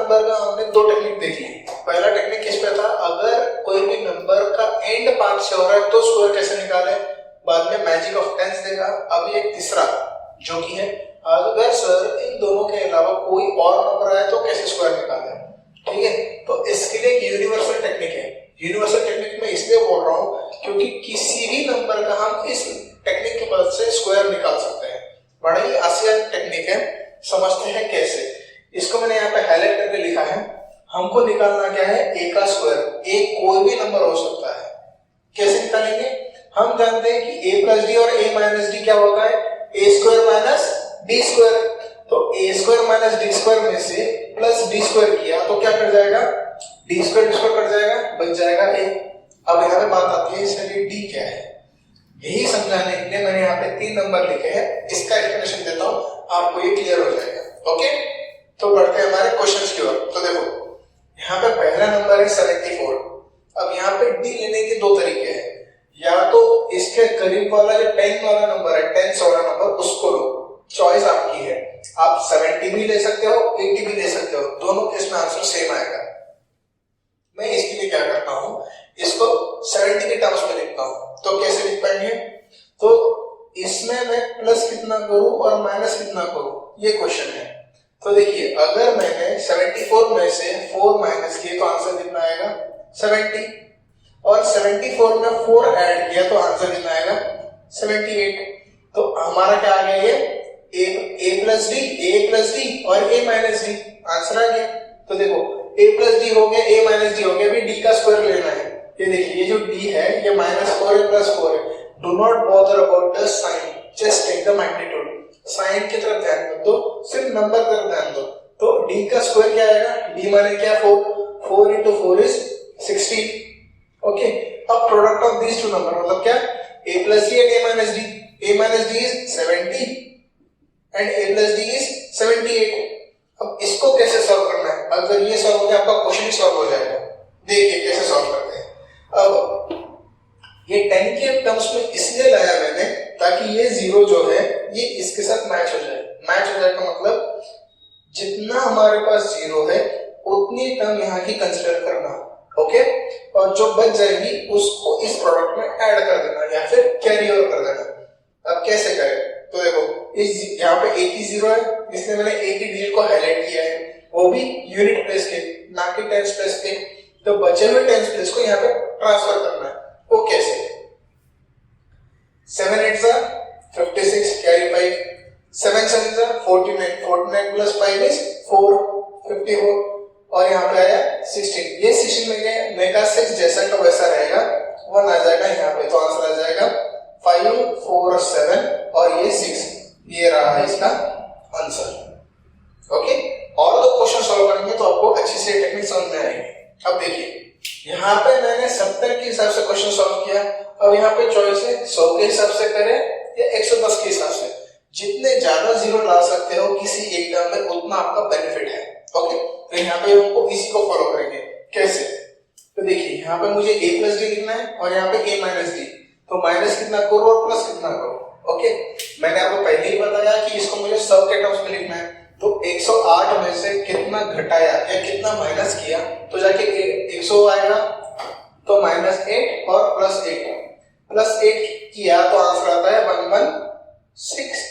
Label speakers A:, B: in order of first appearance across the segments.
A: Number का हमने दो टेक्निक देख ली। पहला टेक्निक किस पे था, अगर कोई भी नंबर का एंड पार्ट से हो रहा है तो स्क्वायर कैसे निकाले, बाद में मैजिक ऑफ टेंस देगा। अभी एक तीसरा जो कि है, अगर सर इन दोनों के अलावा कोई और नंबर आए तो कैसे स्क्वायर निकाले। ठीक है, तो इसके लिए एक यूनिवर्सल टेक्निक है। यूनिवर्सल टेक्निक में इसलिए बोल रहा हूँ क्योंकि किसी भी नंबर का हम इस टेक्निक की मदद से स्क्वायर निकाल सकते हैं। बड़ा ही आसान टेक्निक है, समझते हैं कैसे। इसको मैंने यहाँ पे हाईलाइट करके लिखा है। हमको निकालना क्या है, ए का स्क्वायर। ए कोई भी नंबर हो सकता है, कैसे निकालेंगे। हम जानते हैं कि ए प्लस डी और ए माइनस डी क्या होता है, ए स्क्वायर माइनस डी स्क्वायर। तो ए स्क्वायर माइनस डी स्क्वायर में से प्लस डी स्क्वायर किया तो क्या कर जाएगा, डी स्क्वायर कट जाएगा, बच जाएगा ए। अब यहाँ पे बात आती है इसलिए डी क्या है, यही समझाने के लिए मैंने यहाँ पे 3 नंबर लिखे हैं। इसका एक्सप्लेनेशन देता हूँ, आपको ये क्लियर हो जाएगा। ओके, तो बढ़ते हैं हमारे क्वेश्चंस की ओर। तो देखो यहाँ पे पहला नंबर है 74। अब यहाँ पे डी लेने के दो तरीके हैं, या तो इसके करीब वाला जो 10 वाला नंबर है, 10 वाला नंबर, उसको लो, चॉइस आपकी है। आप 70 भी ले सकते हो, 80 भी ले सकते हो, दोनों केस में आंसर सेम आएगा। मैं इसके लिए क्या करता हूँ, इसको 70 के टर्म्स में लिखता हूँ। तो कैसे लिख पाएंगे, तो इसमें मैं प्लस कितना करूं और माइनस कितना करूं, ये क्वेश्चन है। तो देखिए अगर मैंने 74 में से 4 माइनस किए तो आंसर कितना आएगा 70, और 74 में 4 ऐड किया तो आंसर कितना आएगा 78। तो हमारा क्या आ गया, ये ए प्लस डी और ए माइनस डी, आंसर आ गया। तो देखो a प्लस डी हो गया, a माइनस डी हो गया, अभी d का स्क्वायर लेना है। ये देखिए ये जो d है ये -4 है +4 है। Do not bother about the sign, just take the magnitude. Sign की तरफ ध्यान मत दो, सिर्फ नंबर की तरफ ध्यान दो। तो d का स्क्वायर क्या आएगा, d माने क्या 4 into 4 is 16। ओके, अब product of these two number मतलब क्या, a plus D and a minus D. a minus D is 70 and a plus D is 78। अब इसको कैसे सॉल्व करना है, अगर ये सॉल्व हो गया आपका क्वेश्चन ही सॉल्व हो जाएगा। देखिए कैसे सॉल्व करते हैं। अब ये 10 के टर्म्स में इसलिए लाया मैंने ताकि ये 0 जो है ये इसके साथ मैच हो जाए। मैच हो जाए का मतलब जितना हमारे पास 0 है उतनी टर्म यहाँ की कंसीडर करना। ओके, और जो बच जाएगी उसको इस प्रोडक्ट में ऐड कर देना या फिर कैरी ओवर कर देना। अब कैसे करें, तो देखो इस यहाँ पे एक ही 0 है, इसलिए मैंने एक ही डिजिट को हाईलाइट किया है, वो भी यूनिट प्लेस के, ना कि टेंस प्लेस के। तो बचे हुए टेंस प्लेस को यहाँ पे ट्रांसफर करना है। वो कैसे, 7 8 जा 56 कैरी 5, 7 7 जा 49, 49 प्लस 5 इज 4 54, और यहाँ पे आया 16। ये 16 में गया, मैं का 6 जैसा का वैसा रहेगा, 1 आ जाएगा यहाँ पे, तो आंसर आ जाएगा 5 4 7 और ये 6, ये रहा इसका आंसर। ओके, और दो क्वेश्चन सॉल्व करेंगे तो आपको अच्छी से टेक्निक समझ में आएगी। अब देखिए यहाँ पे मैंने 70 के हिसाब से क्वेश्चन सॉल्व किया। अब यहाँ पे चॉइस है 100 के हिसाब से करें या 110 के हिसाब से। जितने ज्यादा 0 ला सकते हो किसी एक टर्म में उतना आपका बेनिफिट है। ओके, तो यहाँ पे हमको इसी को फॉलो करेंगे। कैसे, तो देखिए यहाँ पे मुझे a प्लस डी लिखना है और यहाँ पे a माइनस डी, तो माइनस कितना करो और प्लस कितना करो। ओके, मैंने आपको पहले ही बताया कि इसको मुझे 100 के टर्म्स में लिखना है। तो 108 में से कितना घटाया या कितना माइनस किया तो जाके 100 आएगा। तो -8 और +8 किया तो आंसर आता है 116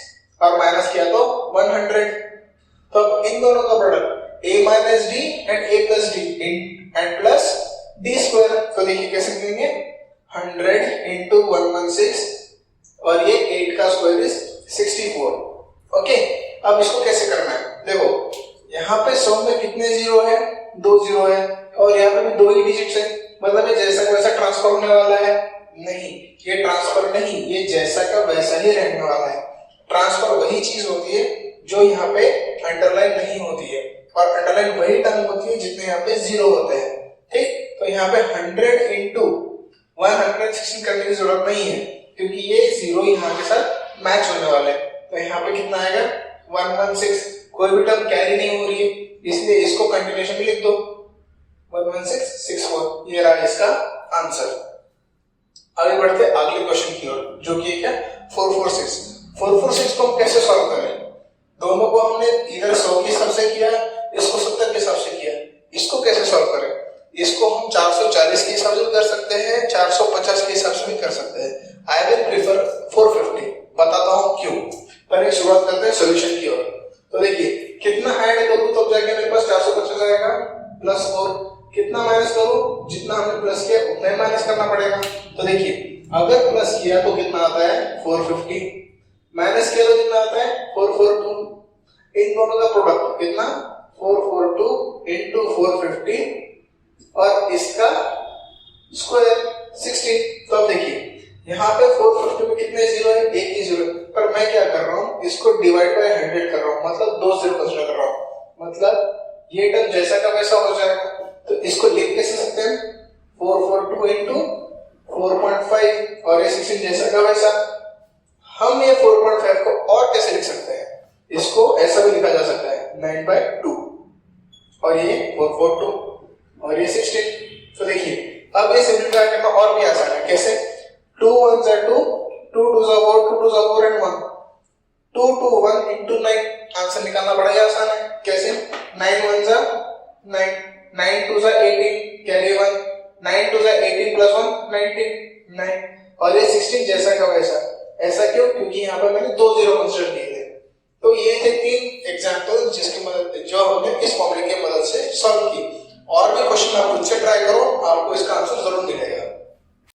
A: और माइनस किया तो 100। तो अब इन दोनों का product a minus D and a plus D and plus D square. तो देखिए कैसे लिखेंगे, 100 into 116 और ये 8 का स्क्वायर इज 64। ओके, अब इसको कैसे करना है, देखो यहाँ पे 100 में कितने 0 है, 2 0 है, और यहाँ पे भी 2 ही डिजिट्स है, मतलब ये जैसा का वैसा ट्रांसफर होने वाला है। नहीं, ये ट्रांसफर नहीं, ये जैसा का वैसा ही रहने वाला है। ट्रांसफर वही चीज होती है जो यहाँ पे अंडरलाइन नहीं होती है, और अंडरलाइन वही टर्म होती है जितने यहाँ पे 0 होते हैं। ठीक, तो यहाँ पे 100 into 116 करने की जरूरत नहीं है क्योंकि ये 0 यहाँ के साथ मैच होने वाले हैं। तो यहाँ पे कितना आएगा 116, कोई भी टर्म कैरी नहीं हो रही है इसलिए इसको कंटिन्यूएशन में लिख दो 11664, ये रहा इसका आंसर। आगे बढ़ते अगले क्वेश्चन की ओर जो कि क्या 446 को हम कैसे सॉल्व करें। दोनों को हमने इधर 100 के हिसाब से किया इसको 70 के हिसाब से किया। इसको कैसे सॉल्व करें? इसको हम 440 के हिसाब से भी कर सकते हैं, 450 के हिसाब से भी कर सकते हैं। आई विल प्रीफर 450, बताता हूं क्यों। पहले शुरुआत करते हैं सॉल्यूशन की ओर। तो देखिए कितना ऐड करूं तब जाके मेरे पास 450 आएगा प्लस 4, कितना माइनस करूं, जितना हमने प्लस किया उतना ही माइनस करना पड़ेगा। तो देखिए अगर प्लस किया तो कितना आता है 450, माइनस किया तो कितना आता है 442, इन दोनों का प्रोडक्ट कितना 442 इंटू 450 और इसका स्क्वायर 60। तो अब देखिए यहाँ पे 450 में कितने जीरो है, एक ही जीरो, पर मैं क्या कर रहा हूँ इसको डिवाइड बाय 100 कर रहा हूँ, मतलब 2 जीरो कंसीडर कर रहा हूँ, मतलब ये टर्म जैसा का वैसा हो जाएगा। तो इसको लिख कैसे सकते हैं 442 इंटू 4.5 और ये 16 जैसा का वैसा। हम ये 4.5 को और कैसे लिख सकते हैं, इसको ऐसा भी लिखा जा सकता है 9/2 और ये 442 और ये 16। तो देखिए अब ये सिंपलीफाई करना और भी आसान है। कैसे? 2 1 are 2, 2 2 are 4, 2 2 are 4 and 1, 2 2 1 into 9, answer निकालना बड़ा ही आसान है। कैसे? 9 1 are 9, 9 2 are 18, carry 1, 9 2 are 18 plus 1 19, 9 और ये 16 जैसा का वैसा। ऐसा क्यों? क्योंकि यहाँ पर मैंने 2 जीरो कंसीडर किए थे। तो ये थे 3 एग्जांपल जिसकी मदद जो हमने इस फॉर्मूले की मदद से सॉल्व की। और भी क्वेश्चन आप खुद से ट्राई करो, आपको इसका आंसर जरूर मिलेगा।